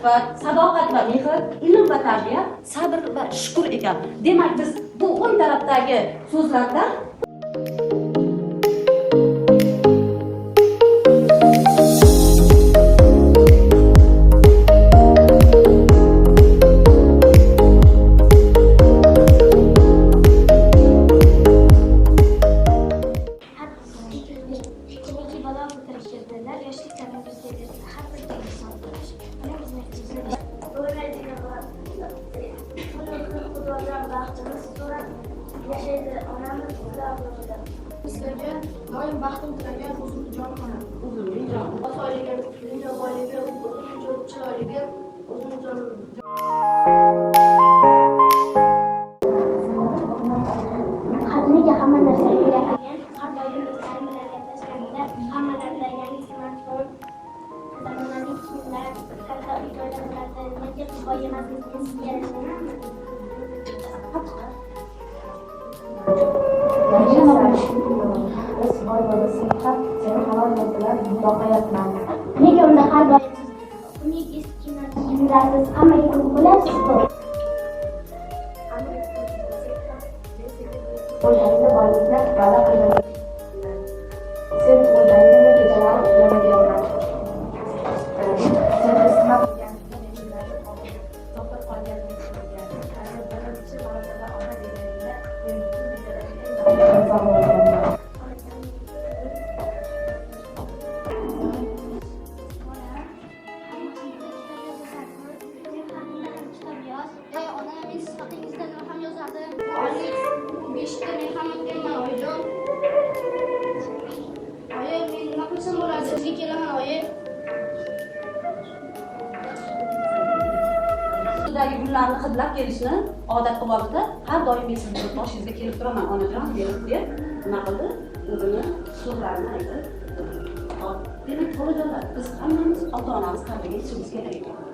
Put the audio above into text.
sifat, sadoqat va mehr, ilm va tarbiya, sabr va shukr ekan. Demak, biz bu o'ng tarafdagi so'zlardan yashaydi onamiz ularida. Sizlarga doim baxtim tilagan uzun jon onam. uzunlik jon. Osoyligi, dunyo boyligi, uzun chiroyligi, uzun jon. Qalbiga hamma narsa o'ylagan, har doim do'stlarim bilan gaplashganimda hammalarida yangi smartfon, zamonaviy kiyimlar, katta uy-joylardan nega boy emasligini yarashganman. Nega unda har doim uning eski kiyimlarsiz hammaga ko'p bo'lasiz-ku? O'ylaydi boylikni va'da qilmaydi. Sen o'ylaydi kechalari uxlamaganman. Sen istab to'xtab qolgan birinchi marotaba ona deganingda men inson bo'lganman. Sudagi gullarni hidlab kelishni odat qilib oldida, har doim men sizni boshingizga kelib turaman, onajon deb nima qildi? O'zini so'zlarini aytib. Demak, bolajonlar, biz hammamiz ota-onamiz qadriga yetishimiz kerak ekan.